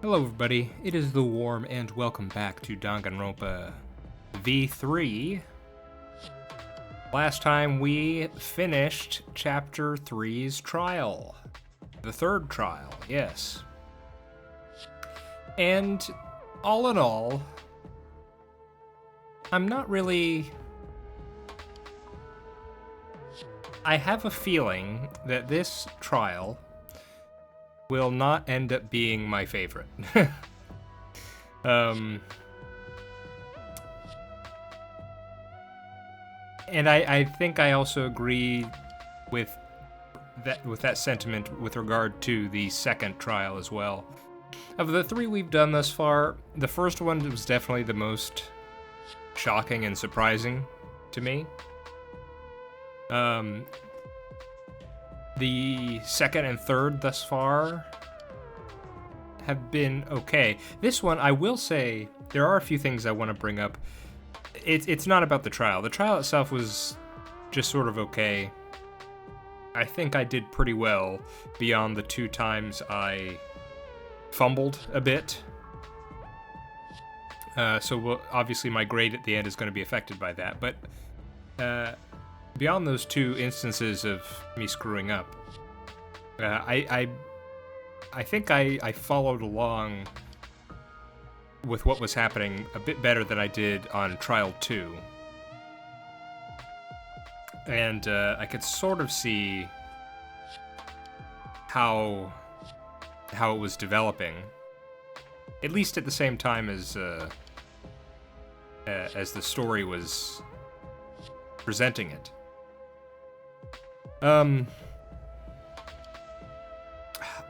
Hello everybody, it is the Warm and welcome back to Danganronpa V3. Last time we finished Chapter 3's trial. The third trial, yes. And all in all, I'm not really... I have a feeling that this trial will not end up being my favorite. And I think I also agree with that sentiment with regard to the second trial as well. Of the three we've done thus far, the first one was definitely the most shocking and surprising to me. The second and third thus far have been okay. This one, I will say, there are a few things I want to bring up. It's not about the trial. The trial itself was just sort of okay. I think I did pretty well beyond the two times I fumbled a bit. Obviously my grade at the end is going to be affected by that, but beyond those two instances of me screwing up, I think I followed along with what was happening a bit better than I did on Trial 2. And I could sort of see how it was developing, at least at the same time as the story was presenting it.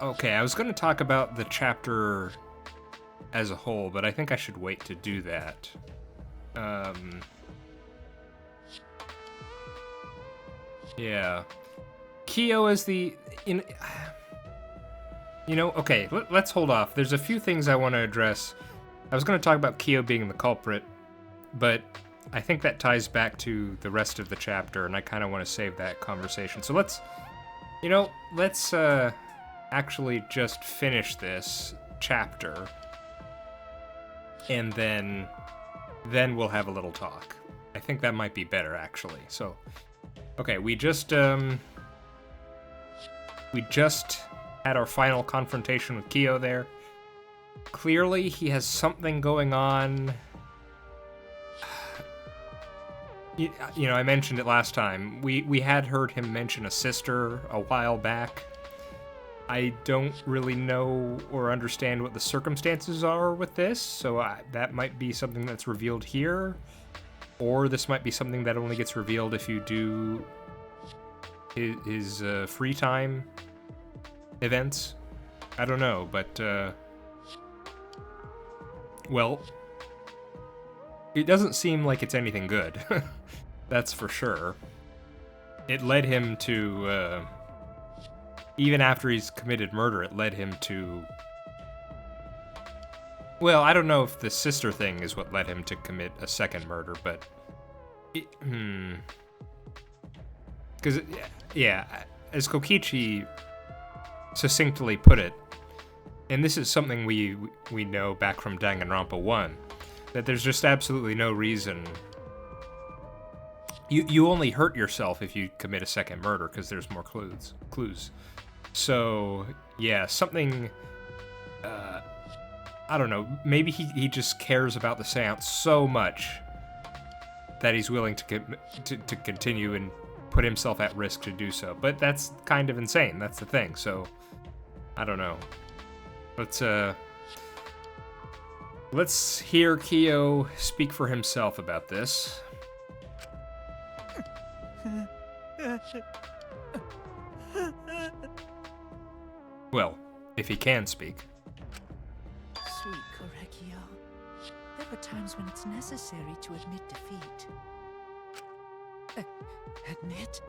Okay, I was going to talk about the chapter as a whole, but I think I should wait to do that. Yeah. Kyo is okay, let's hold off. There's a few things I want to address. I was going to talk about Kyo being the culprit, but I think that ties back to the rest of the chapter, and I kind of want to save that conversation. So let's actually just finish this chapter, and then we'll have a little talk. I think that might be better, actually. So, okay, we just had our final confrontation with Kyo there. Clearly, he has something going on. I mentioned it last time. We had heard him mention a sister a while back. I don't really know or understand what the circumstances are with this, so that might be something that's revealed here, or this might be something that only gets revealed if you do his free time events. I don't know, but well, it doesn't seem like it's anything good. That's for sure. It led him to, even after he's committed murder, it led him to... Well, I don't know if the sister thing is what led him to commit a second murder, but... Because, yeah, as Kokichi succinctly put it, and this is something we know back from Danganronpa 1, that there's just absolutely no reason... You only hurt yourself if you commit a second murder, because there's more clues. So, yeah, something... I don't know, maybe he just cares about the seance so much that he's willing to continue and put himself at risk to do so. But that's kind of insane, that's the thing, so... I don't know. Let's hear Kyo speak for himself about this. Well, if he can speak. Sweet Korekio, there are times when it's necessary to admit defeat. Admit?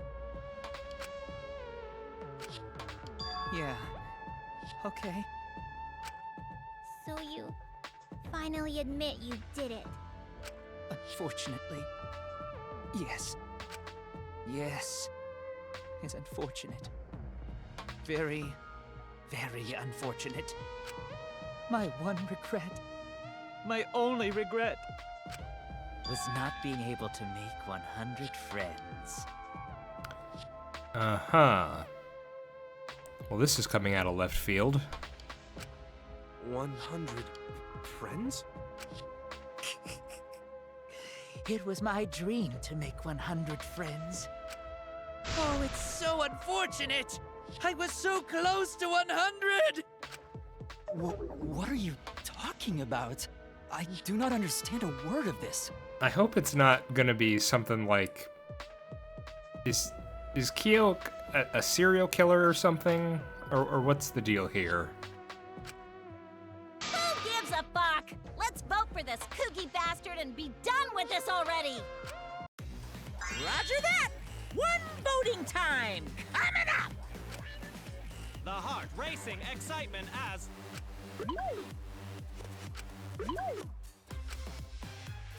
Yeah. Okay. So you finally admit you did it. Unfortunately. Yes. Yes. It's unfortunate. Very, very unfortunate. My one regret, my only regret, was not being able to make 100 friends. Uh-huh. Well, this is coming out of left field. 100 friends? It was my dream to make 100 friends. Oh, it's so unfortunate! I was so close to 100! What are you talking about? I do not understand a word of this. I hope it's not gonna be something like... Is Kyo a serial killer or something? Or what's the deal here? Who gives a fuck? Let's vote for this kooky bastard and be done with this already! Roger that! One voting time! Coming up! The heart racing excitement as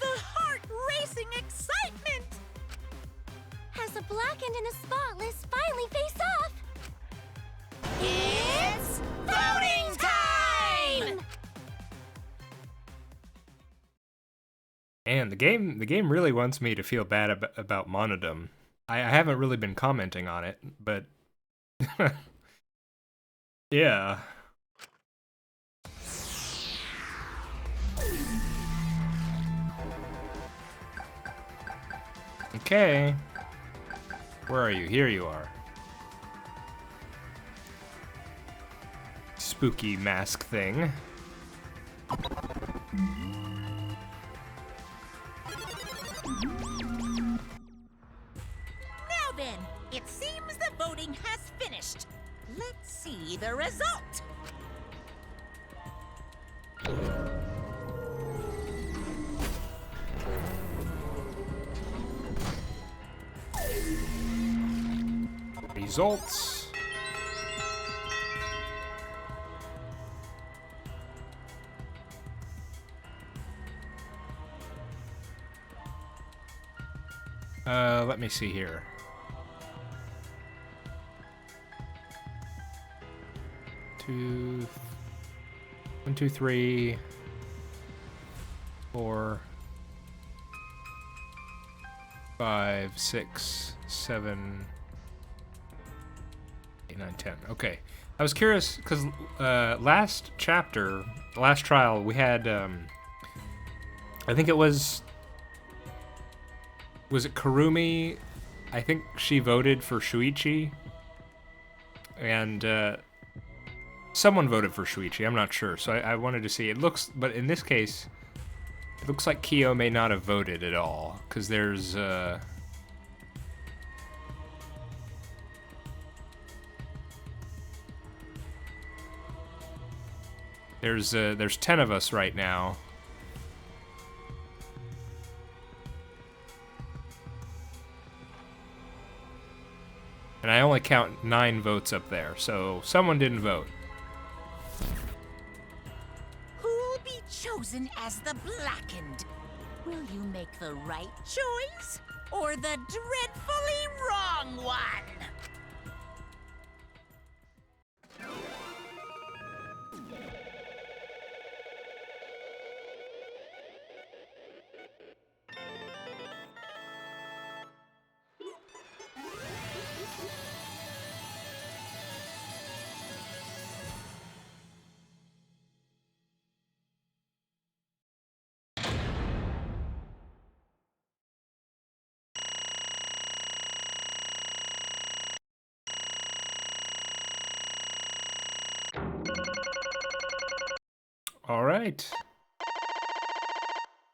The heart racing excitement! As a blackened and a spotless finally face off! It's voting time! And the game really wants me to feel bad about Monodum. I haven't really been commenting on it, but yeah. Okay. Where are you? Here you are. Spooky mask thing. Now then, it seems the voting has finished. Let's see the result. Results. Let me see here. One, two, 3, 4, 5, 6, 7, 8, 9, 10. Okay. I was curious because last trial, we had I think it was it Kurumi? I think she voted for Shuichi, and someone voted for Shuichi. I'm not sure, so I wanted to see. It looks, but in this case, it looks like Kyo may not have voted at all because there's there's 10 of us right now. And I only count 9 votes up there, so someone didn't vote. Who'll be chosen as the blackened? Will you make the right choice or the dreadfully wrong one? All right.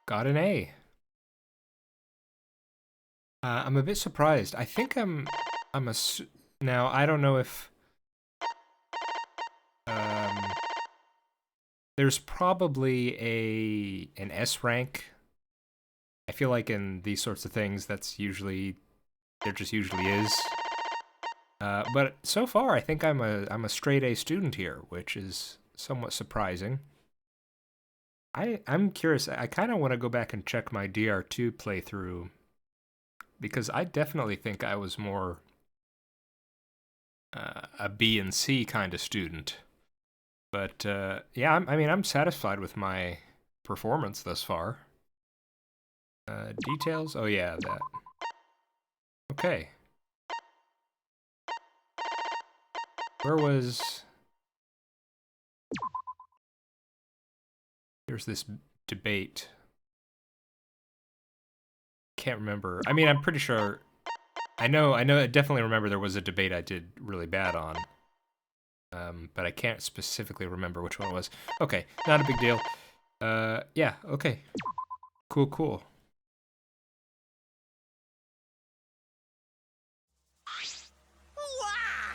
Got an A. I'm a bit surprised. I think now I don't know if there's probably an S rank. I feel like in these sorts of things there just usually is. But so far I think I'm a straight A student here, which is somewhat surprising. I'm curious. I kind of want to go back and check my DR2 playthrough because I definitely think I was more a B and C kind of student. But yeah, I mean, I'm satisfied with my performance thus far. Details? Oh yeah, that. Okay. Where was... There's this debate. Can't remember. I mean, I'm pretty sure... I definitely remember there was a debate I did really bad on. But I can't specifically remember which one it was. Okay, not a big deal. Yeah, okay. Cool. Wah!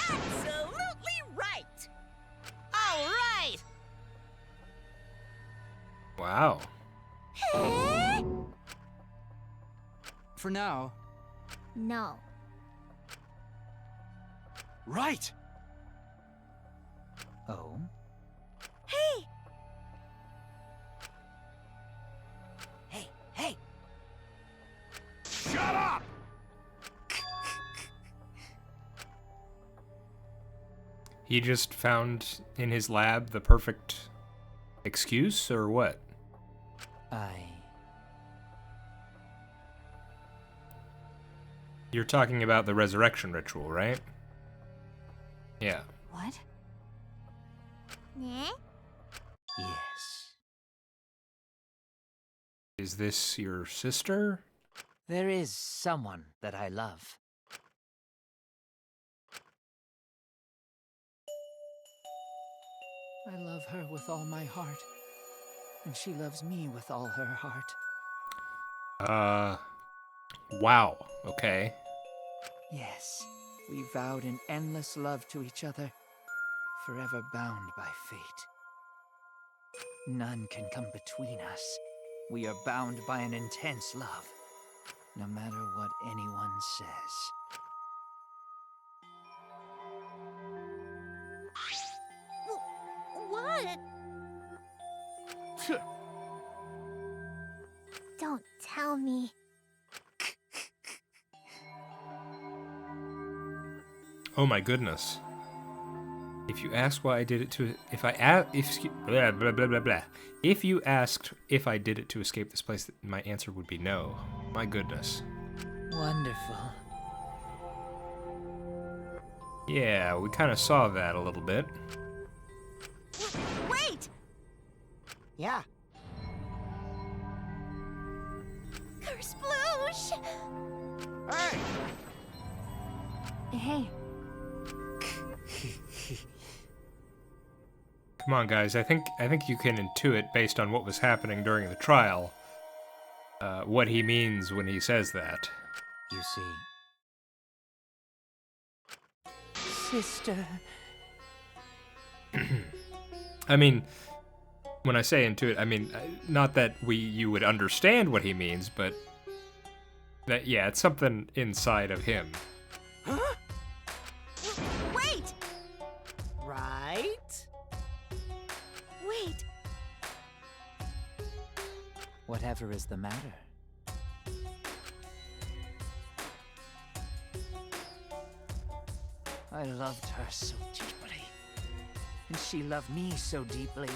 Absolutely right! All right! Wow. For now, No. Right! Oh? Hey! Hey! Shut up! He just found in his lab the perfect excuse, or what? You're talking about the resurrection ritual, right? Yeah. What? Eh? Yes. Is this your sister? There is someone that I love. I love her with all my heart, and she loves me with all her heart. Wow. Okay. Yes, we vowed an endless love to each other, forever bound by fate. None can come between us. We are bound by an intense love, no matter what anyone says. What? Don't tell me. Oh my goodness. If you ask why I did it to... blah, blah, blah, blah, blah. If you asked if I did it to escape this place, my answer would be no. My goodness. Wonderful. Yeah, we kind of saw that a little bit. Wait! yeah. Kersploosh! Hey! Hey. Come on, guys. I think you can intuit, based on what was happening during the trial, what he means when he says that. You see. Sister. I mean, when I say intuit, I mean not that you would understand what he means, but that yeah, it's something inside of him. Wait! Right? Wait. Whatever is the matter? I loved her so deeply, and she loved me so deeply.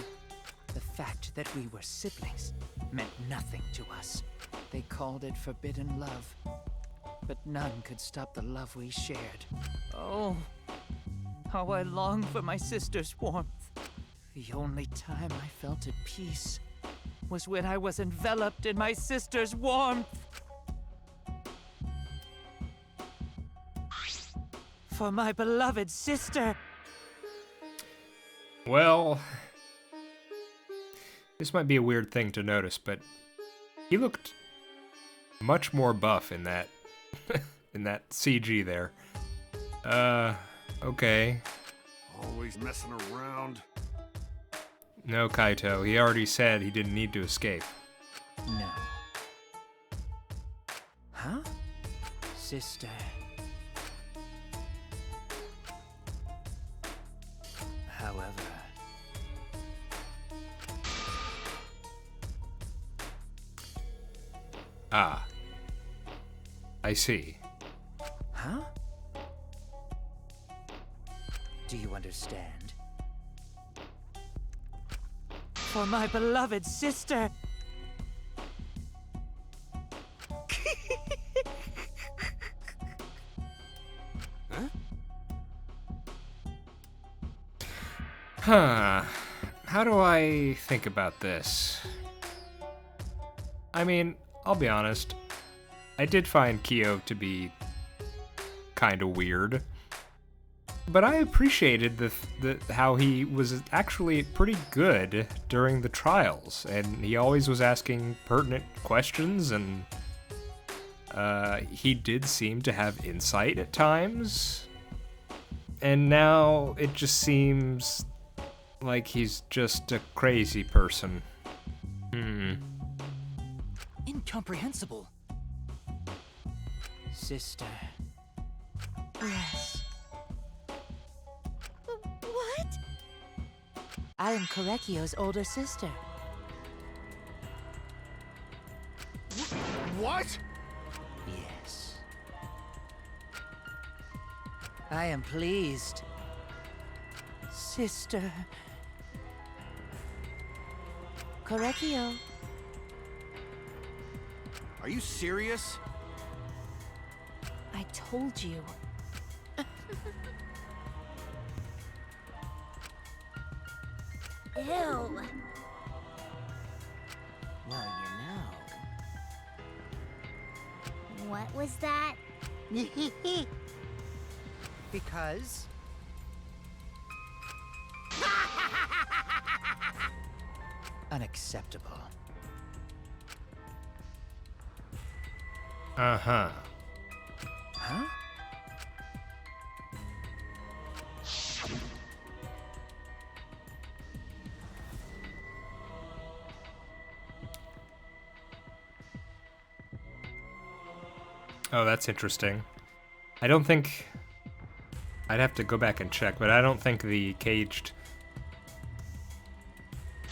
The fact that we were siblings meant nothing to us. They called it forbidden love, but none could stop the love we shared. Oh, how I long for my sister's warmth. The only time I felt at peace was when I was enveloped in my sister's warmth. For my beloved sister. Well, this might be a weird thing to notice, but he looked much more buff in that in that CG there. Okay. Always messing around. No, Kaito. He already said he didn't need to escape. No. Huh? Sister. However... Ah. I see. Huh? Do you understand? For my beloved sister. Huh. How do I think about this? I mean, I'll be honest. I did find Kyo to be kind of weird. But I appreciated the how he was actually pretty good during the trials, and he always was asking pertinent questions, and he did seem to have insight at times. And now it just seems like he's just a crazy person. Incomprehensible. Sister. Yes. What? I am Korekio's older sister. What? Yes. I am pleased. Sister. Korekio. Are you serious? I told you. Ew. Well, What was that? Because? Unacceptable. Uh-huh. Huh? Oh, that's interesting. I don't think... I'd have to go back and check, but I don't think the caged...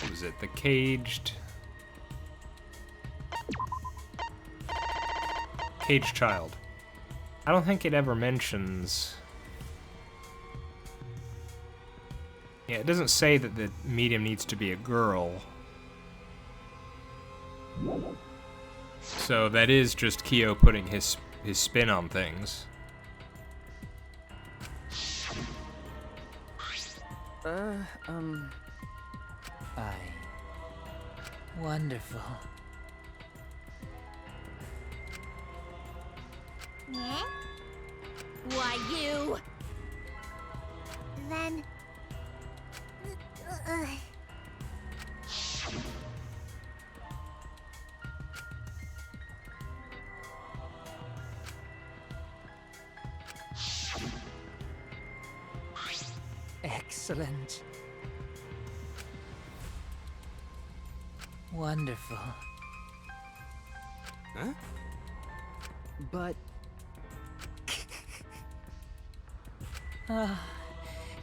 What was it? The caged... Caged child. I don't think it ever mentions... Yeah, it doesn't say that the medium needs to be a girl. So that is just Kyo putting his spin on things. Wonderful. Eh? Why, you? Then... Excellent. Wonderful. Huh? But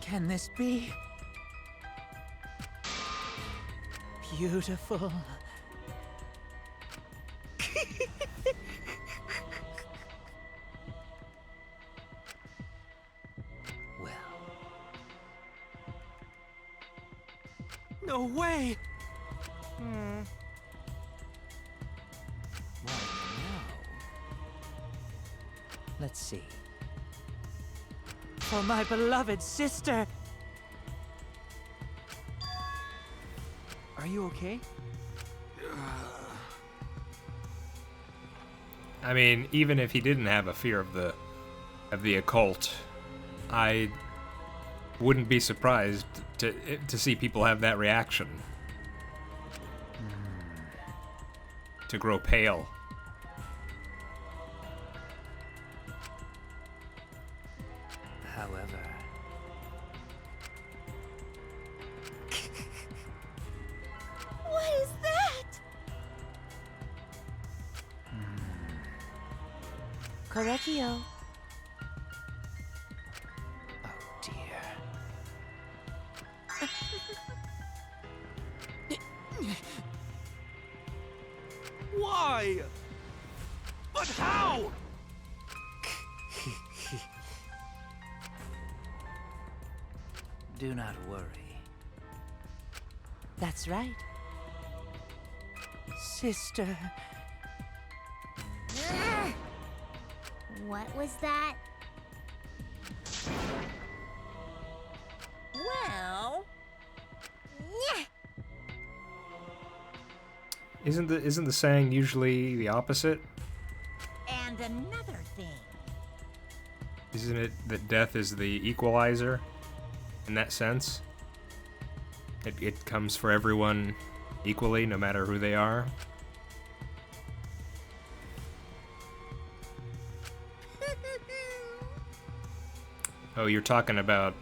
Can this be? Beautiful. Well, no way! well, let's see. For my beloved sister! Are you okay? I mean, even if he didn't have a fear of the occult, I wouldn't be surprised to see people have that reaction. To grow pale. However, What is that? Korekio. Oh dear. Why? But how? Do not worry. That's right. Sister. Ugh. What was that? Well, Nyeh. Isn't the saying usually the opposite? and another thing. Isn't it that death is the equalizer in that sense? It comes for everyone equally, no matter who they are. Oh, you're talking about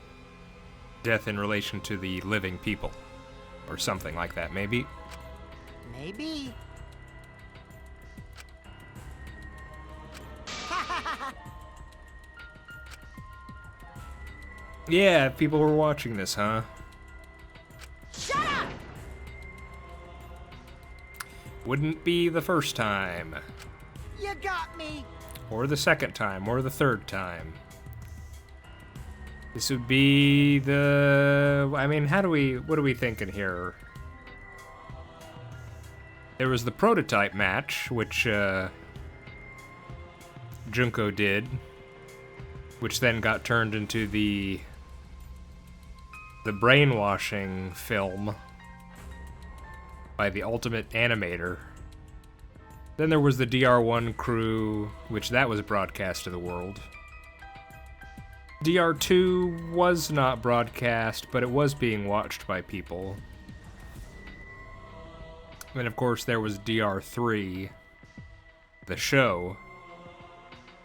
death in relation to the living people. Or something like that, maybe? Maybe. Yeah, people were watching this, huh? Shut up! Wouldn't be the first time. You got me. Or the second time, or the third time. This would be the... I mean, what are we thinking here? There was the prototype match, which, Junko did. Which then got turned into the brainwashing film by the Ultimate Animator. Then there was the DR1 crew, which that was broadcast to the world. DR2 was not broadcast, but it was being watched by people. And of course there was DR3, the show,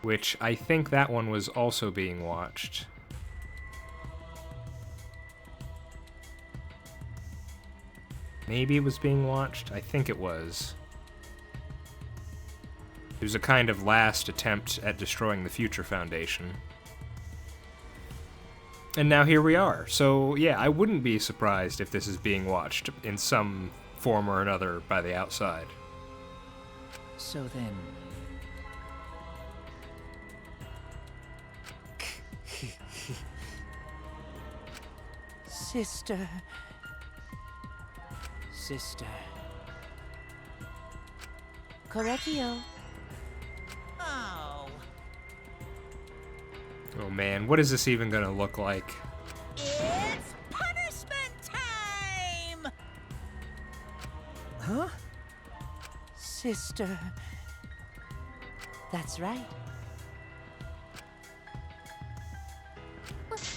which I think that one was also being watched. Maybe it was being watched? I think it was. It was a kind of last attempt at destroying the Future Foundation. And now here we are. So, yeah, I wouldn't be surprised if this is being watched in some form or another by the outside. So then. Sister. Sister. Correctio. Oh, Oh man, what is this even gonna look like? it's punishment time! Huh? Sister. That's right.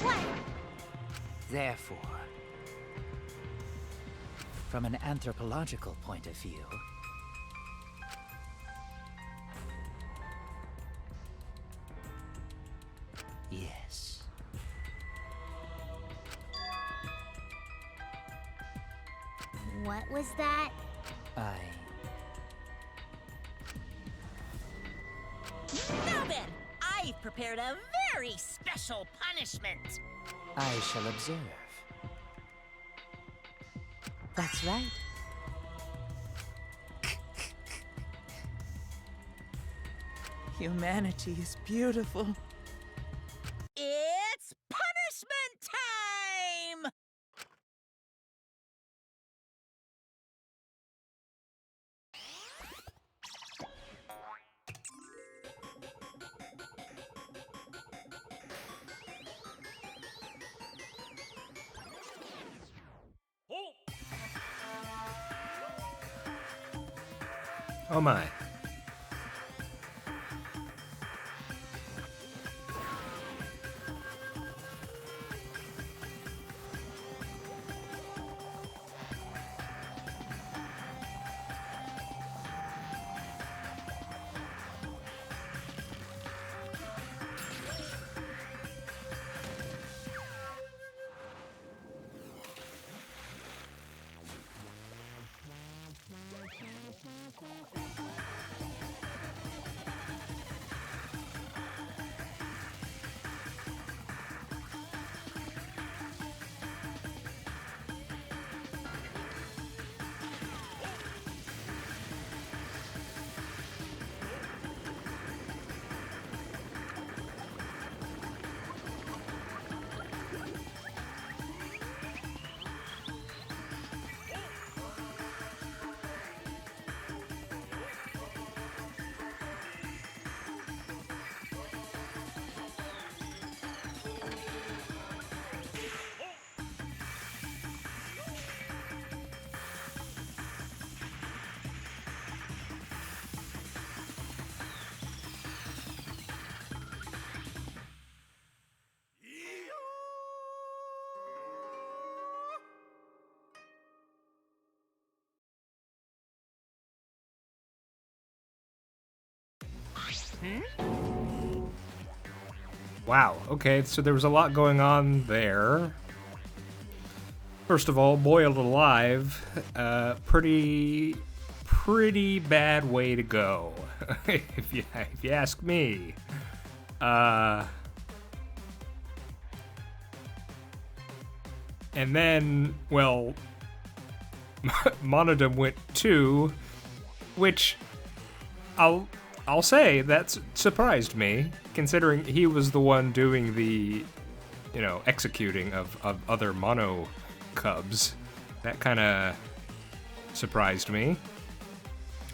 What? Therefore, from an anthropological point of view, yes. What was that? Now then, I've prepared a very special punishment. I shall observe. That's right. Humanity is beautiful. It's punishment time! Oh my. Wow, okay, so there was a lot going on there. First of all, Boiled Alive, pretty bad way to go, if you ask me. And then, well, Monodum went 2, which I'll say that surprised me, considering he was the one doing the, executing of other mono cubs. That kind of surprised me.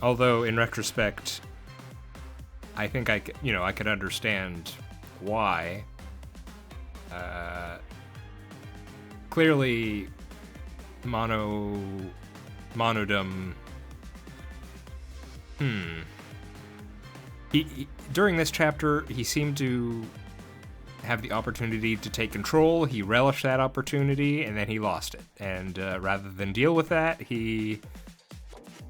Although in retrospect, I think I could understand why. Clearly, Monodum. He during this chapter, he seemed to have the opportunity to take control. He relished that opportunity, and then he lost it. And rather than deal with that, he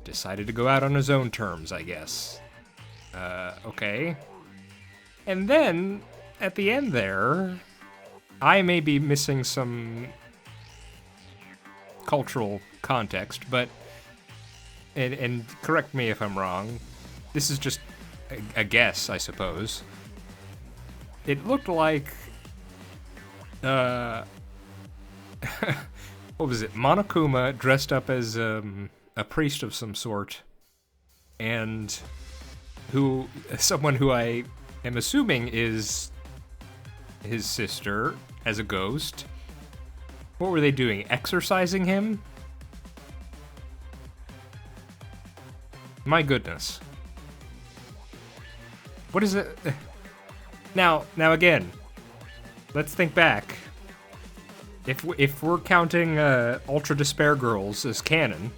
decided to go out on his own terms, I guess. Okay. And then, at the end there, I may be missing some cultural context, but, and correct me if I'm wrong, this is just a guess, I suppose. It looked like, what was it, Monokuma dressed up as a priest of some sort, and someone who I am assuming is his sister as a ghost. What were they doing? Exorcising him? My goodness. What is it? Now again, let's think back. If we're counting Ultra Despair Girls as canon,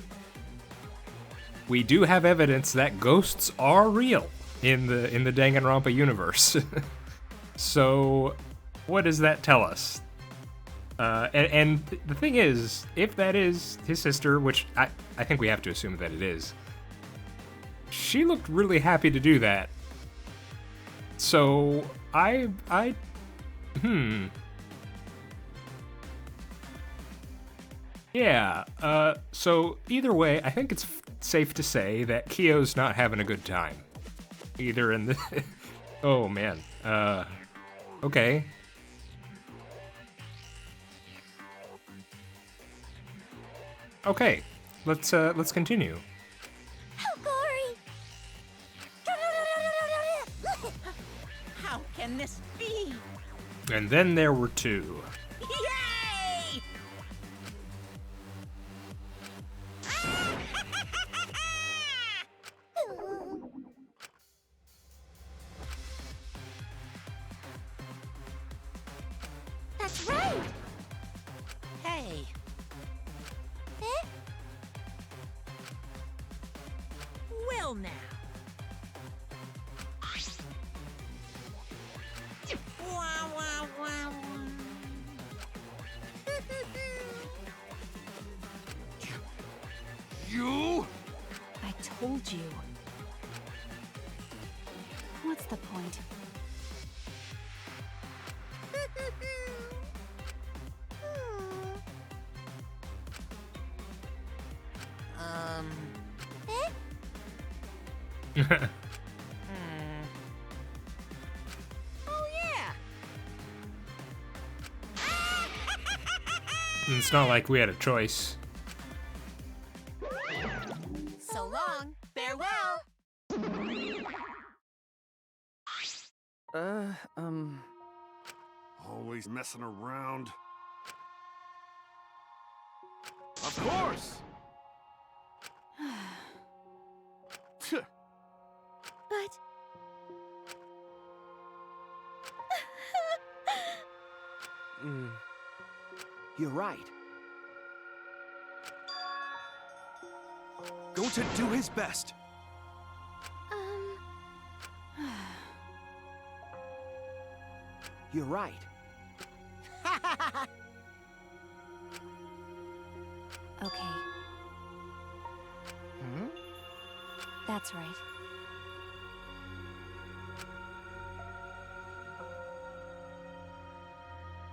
we do have evidence that ghosts are real in the Danganronpa universe. So, what does that tell us? And the thing is, if that is his sister, which I think we have to assume that it is, she looked really happy to do that. So, yeah, so either way, I think it's safe to say that Kyo's not having a good time. Either in the... oh, man. Okay. Okay, let's continue. Oh, Gory! How can this be? And then there were 2. Yay! That's right! Hey, Eh? well now. Wah, wah, wah, wah. You? I told you. What's the point? Oh yeah. It's not like we had a choice. So long. Farewell. Always messing around. Of course! Tch. But... You're right. Going to do his best. You're right. Okay. That's right.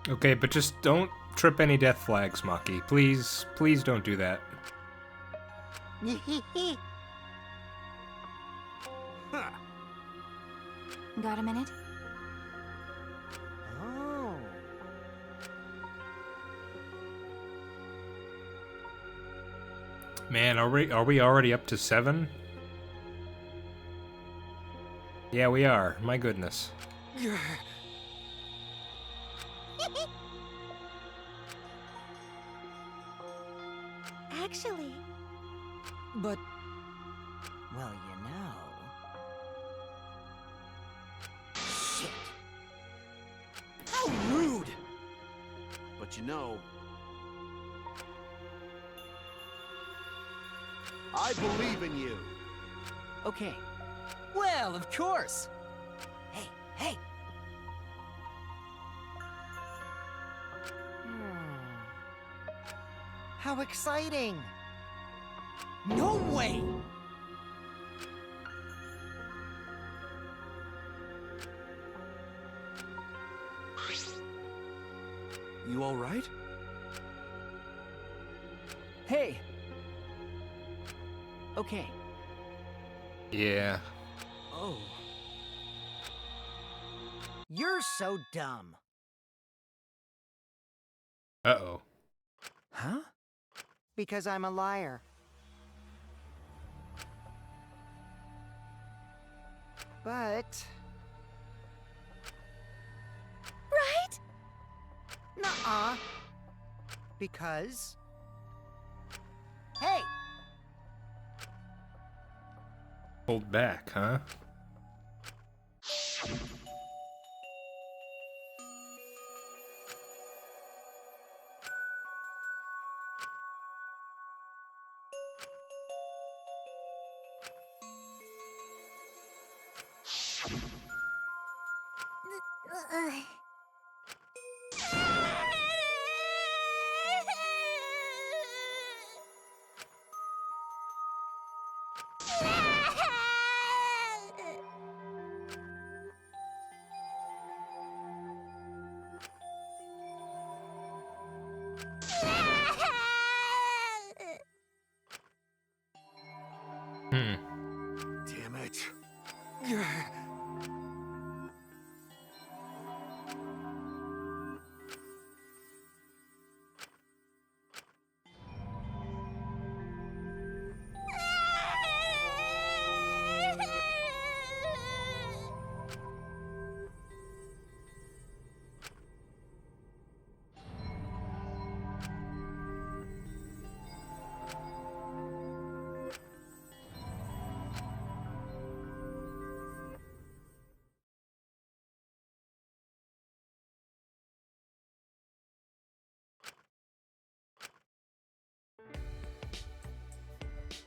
Okay, but just don't trip any death flags, Maki. Please don't do that. Huh. Got a minute? Oh. Man, are we already up to 7? Yeah, we are. My goodness. Actually, But, well, you know. Shit. How rude! But you know, I believe in you. Okay. Well, of course. Hey, hey. How exciting! No way! You all right? Hey. Okay. Yeah. Oh. You're so dumb. Uh-oh. Huh? Because I'm a liar. But... right? nuh-uh. Because... Hey! Hold back, huh? Hmm. Damn it.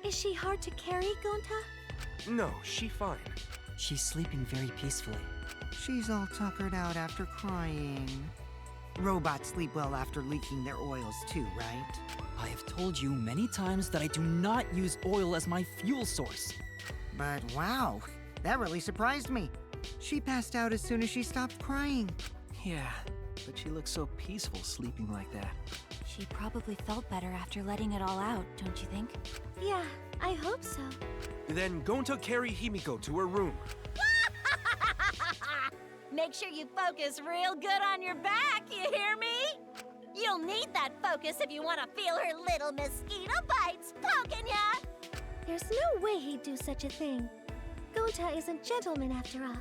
Is she hard to carry, Gonta? No, she fine. She's sleeping very peacefully. She's all tuckered out after crying. Robots sleep well after leaking their oils too, right? I have told you many times that I do not use oil as my fuel source. But wow, that really surprised me. She passed out as soon as she stopped crying. Yeah, but she looks so peaceful sleeping like that. She probably felt better after letting it all out, don't you think? Yeah, I hope so. Then Gonta carry Himiko to her room. Make sure you focus real good on your back, you hear me? You'll need that focus if you want to feel her little mosquito bites poking ya! There's no way he'd do such a thing. Gonta is a gentleman after all.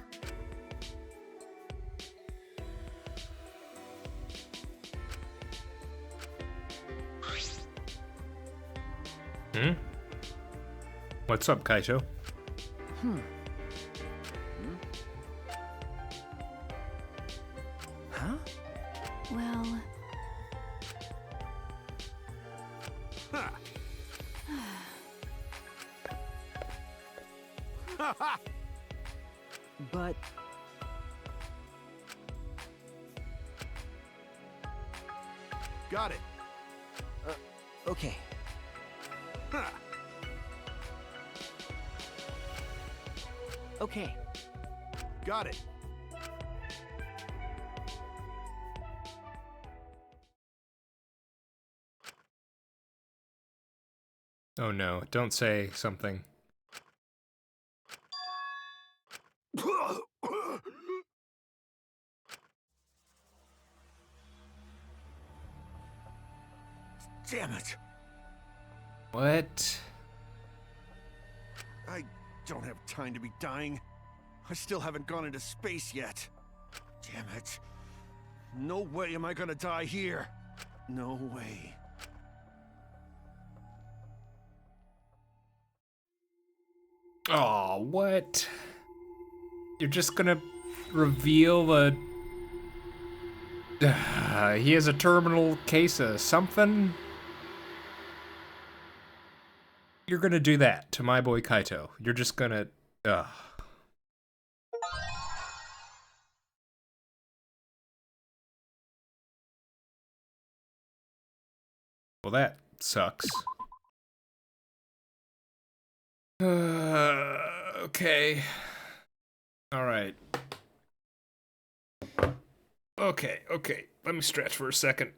Hmm? What's up, Kaito? Huh? Well, Ha! But Got it. okay. Ha! Okay. Got it. Oh no, don't say something. Damn it! What? I don't have time to be dying. I still haven't gone into space yet. Damn it. No way am I gonna die here. No way. Oh, what? You're just gonna reveal a... he has a terminal case of something? You're gonna do that to my boy Kaito. You're just gonna... Well, that sucks. Okay. Alright. Okay. Let me stretch for a second.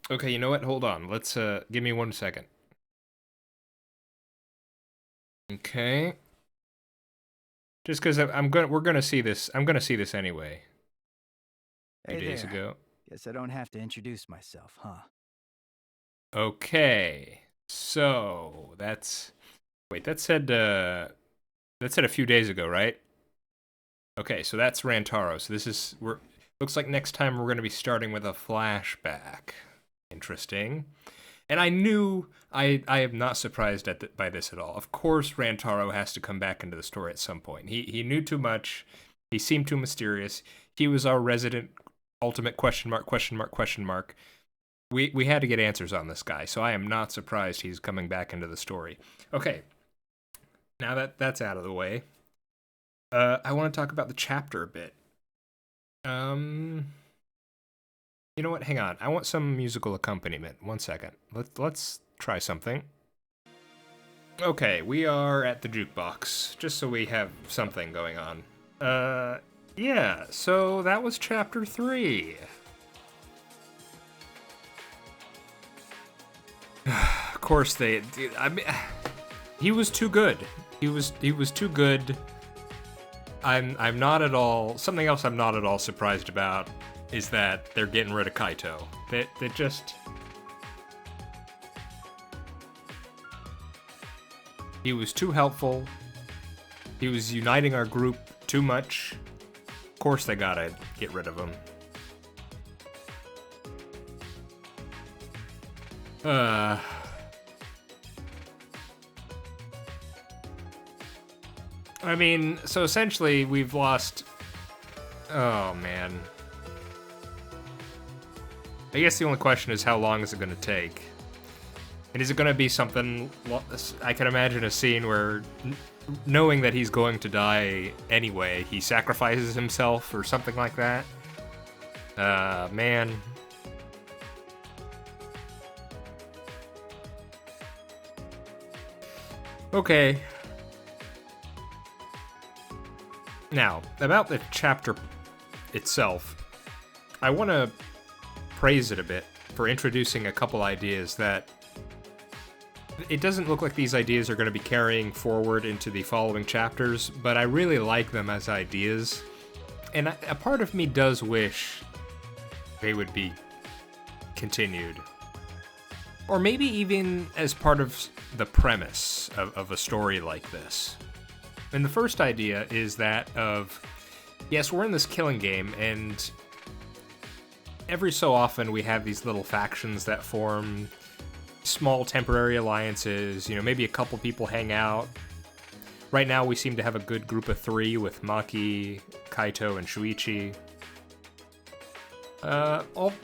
Okay, you know what? Hold on. Let's, give me 1 second. Okay. Just because we're gonna see this. I'm gonna see this anyway. Hey 2 days there. ago. Guess I don't have to introduce myself, huh? Okay. So that's... Wait, that said a few days ago, right? Okay, so that's Rantaro. So this is... Looks like next time we're gonna be starting with a flashback. Interesting. And I knew... I am not surprised by this at all. Of course Rantaro has to come back into the story at some point. He knew too much. He seemed too mysterious. He was our resident ultimate question mark. We had to get answers on this guy, so I am not surprised he's coming back into the story. Okay. Now that that's out of the way, I want to talk about the chapter a bit. You know what? Hang on. I want some musical accompaniment. 1 second. Let's try something. Okay, we are at the jukebox, just so we have something going on. Yeah, so that was chapter 3. Of course he was too good. He was too good. I'm not at all... Something else I'm not at all surprised about is that they're getting rid of Kaito. They just... He was too helpful. He was uniting our group too much. Of course they gotta get rid of him. I mean, so essentially we've lost... Oh, man. I guess the only question is how long is it going to take? And is it going to be something... I can imagine a scene where, knowing that he's going to die anyway, he sacrifices himself or something like that? Man. Okay. Now, about the chapter itself, I want to praise it a bit for introducing a couple ideas that... It doesn't look like these ideas are going to be carrying forward into the following chapters, but I really like them as ideas. And a part of me does wish they would be continued. Or maybe even as part of the premise of a story like this. And the first idea is that of, yes, we're in this killing game, and every so often we have these little factions that form small temporary alliances, you know, maybe a couple people hang out. Right now we seem to have a good group of 3 with Maki, Kaito, and Shuichi.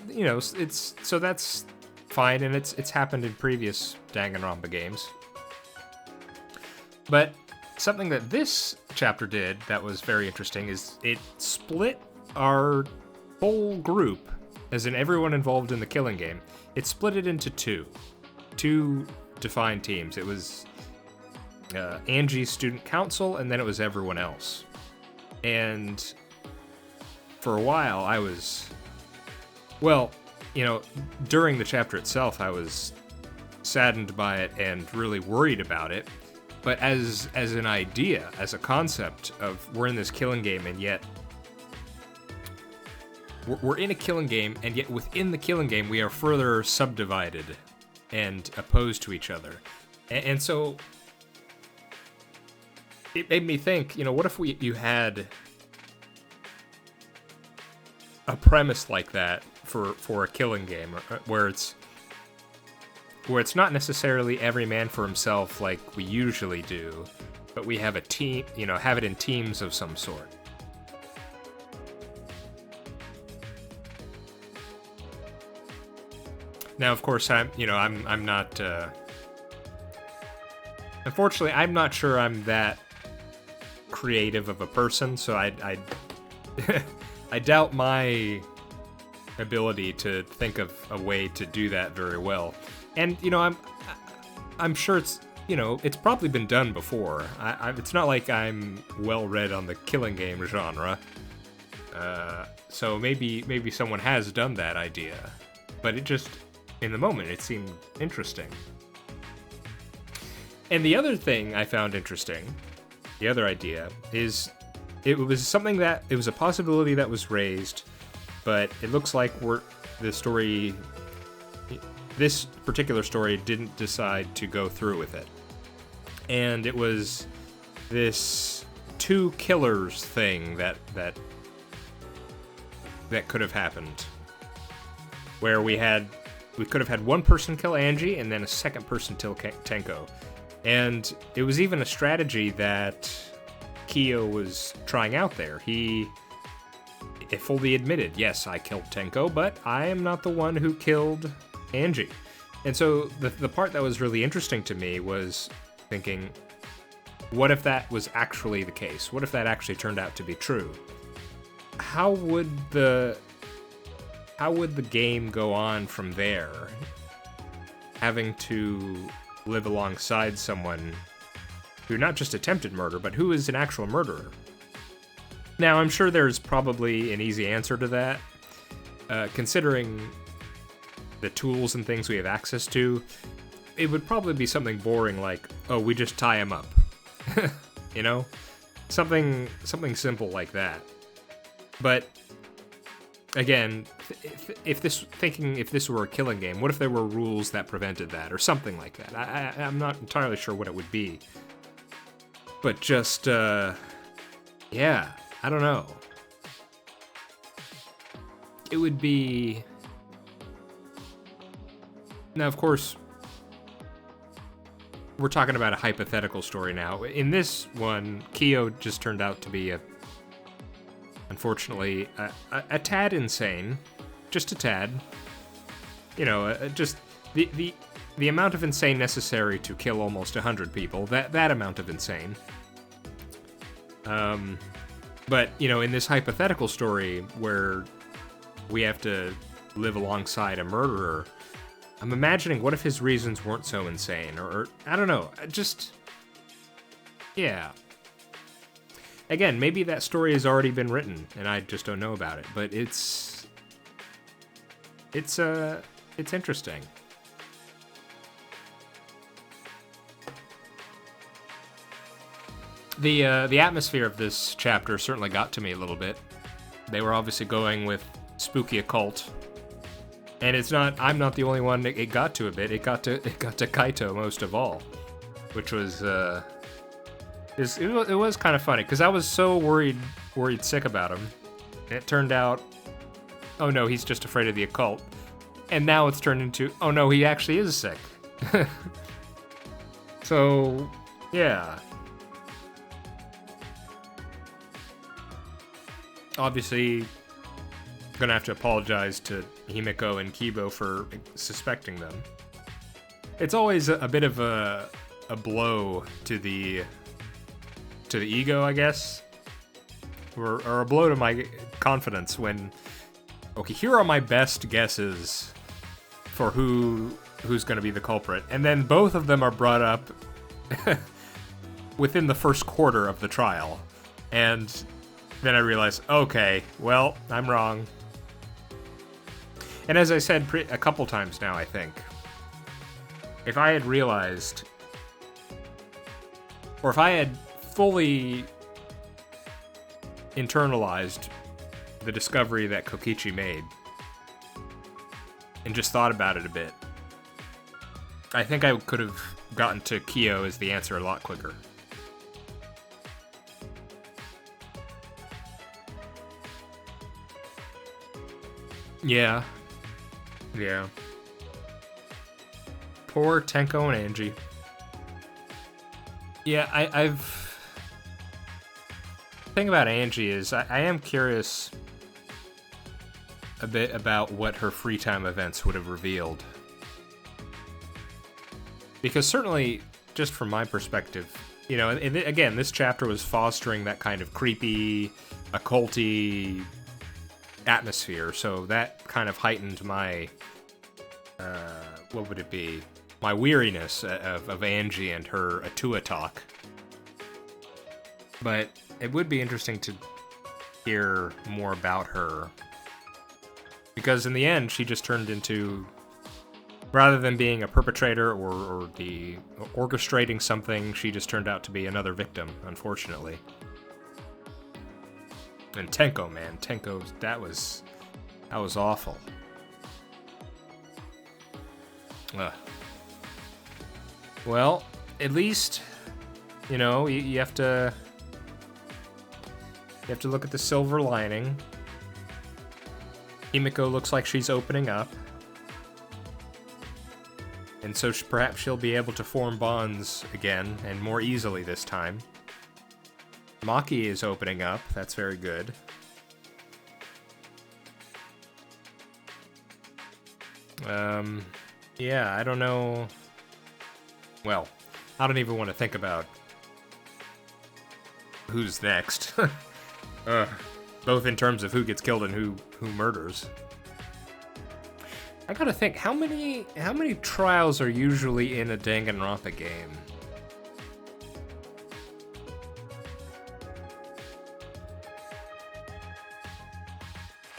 You know, so that's fine, and it's happened in previous Danganronpa games. But something that this chapter did that was very interesting is it split our whole group, as in everyone involved in the killing game. It split it into two defined teams. It was Angie's student council, and then it was everyone else. And for a while I was... Well, you know, during the chapter itself, I was saddened by it and really worried about it. But as an idea, as a concept of we're in this killing game, and yet we're in a killing game, and yet within the killing game we are further subdivided and opposed to each other. And so it made me think, you know, what if you had a premise like that for a killing game, where it's not necessarily every man for himself like we usually do, but we have a team, you know, have it in teams of some sort. Now, of course, I'm not. Unfortunately, I'm not sure I'm that creative of a person, so I I doubt my ability to think of a way to do that very well. And you know, I'm sure it's, you know, it's probably been done before. It's not like I'm well read on the killing game genre. So maybe someone has done that idea, but it just, in the moment, it seemed interesting. And the other thing I found interesting, the other idea, is it was something that, it was a possibility that was raised, but it looks like this particular story didn't decide to go through with it. And it was this two killers thing that could have happened, where we could have had one person kill Angie and then a second person kill Tenko. And it was even a strategy that Kyo was trying out there. He fully admitted, yes, I killed Tenko, but I am not the one who killed Angie. And so the part that was really interesting to me was thinking, what if that was actually the case? What if that actually turned out to be true? How would the game go on from there, having to live alongside someone who not just attempted murder, but who is an actual murderer? Now, I'm sure there's probably an easy answer to that. Considering the tools and things we have access to, it would probably be something boring like, oh, we just tie him up. You know? Something simple like that. But again, if this were a killing game, what if there were rules that prevented that, or something like that? I'm not entirely sure what it would be. But just, yeah, I don't know. It would be... Now, of course, we're talking about a hypothetical story now. In this one, Kyo just turned out to be unfortunately, a tad insane. Just a tad. You know, just the amount of insane necessary to kill almost 100 people. That amount of insane. But, you know, in this hypothetical story where we have to live alongside a murderer, I'm imagining, what if his reasons weren't so insane? Or I don't know, just... Yeah. Again, maybe that story has already been written, and I just don't know about it, but it's interesting. The atmosphere of this chapter certainly got to me a little bit. They were obviously going with spooky occult, and I'm not the only one it got to a bit. It got to Kaito most of all, which was it was kind of funny because I was so worried sick about him, and it turned out, oh no, he's just afraid of the occult, and now it's turned into, oh no, he actually is sick. So yeah. Obviously, gonna have to apologize to Himiko and Kibo for suspecting them. It's always a bit of a blow to the ego, I guess, or a blow to my confidence when, okay, here are my best guesses for who's gonna be the culprit, and then both of them are brought up within the first quarter of the trial, and then I realized, okay, well, I'm wrong. And as I said a couple times now, I think, if I had realized, or if I had fully internalized the discovery that Kokichi made, and just thought about it a bit, I think I could have gotten to Kyo as the answer a lot quicker. Yeah. Yeah. Poor Tenko and Angie. Yeah, I've... The thing about Angie is I am curious a bit about what her free time events would have revealed. Because certainly, just from my perspective, you know, and again, this chapter was fostering that kind of creepy, occulty atmosphere, so that kind of heightened my, what would it be? My weariness of Angie and her Atua talk. But it would be interesting to hear more about her. Because in the end, she just turned into, rather than being a perpetrator or the orchestrating something, she just turned out to be another victim, unfortunately. And Tenko, man, Tenko, that was awful. Well, at least, you know, you have to look at the silver lining. Himiko looks like she's opening up. And so perhaps she'll be able to form bonds again, and more easily this time. Maki is opening up, that's very good. Yeah, I don't know. Well, I don't even want to think about who's next. Both in terms of who gets killed and who murders. I gotta think, how many trials are usually in a Danganronpa game?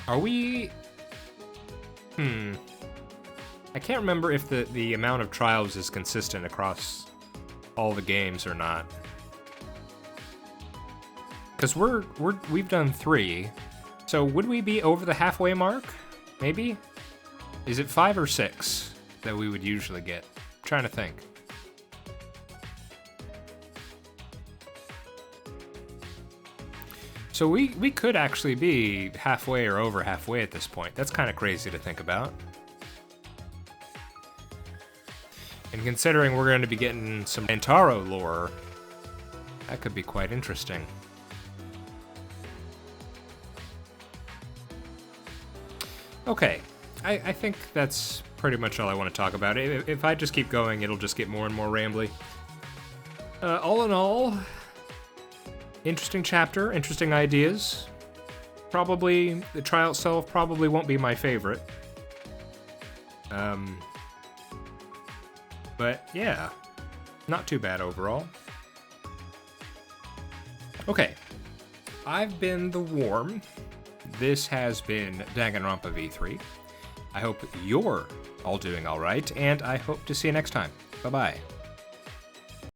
Are we... I can't remember if the amount of trials is consistent across all the games or not. Because we've done 3, so would we be over the halfway mark? Maybe? Is it 5 or 6 that we would usually get? I'm trying to think. So we could actually be halfway or over halfway at this point. That's kind of crazy to think about. And considering we're going to be getting some Antaro lore, that could be quite interesting. Okay, I think that's pretty much all I want to talk about. If I just keep going, it'll just get more and more rambly. All in all, interesting chapter, interesting ideas. Probably, the trial itself probably won't be my favorite. But yeah, not too bad overall. Okay, I've been The Worm. This has been Danganronpa V3. I hope you're all doing alright, and I hope to see you next time. Bye-bye.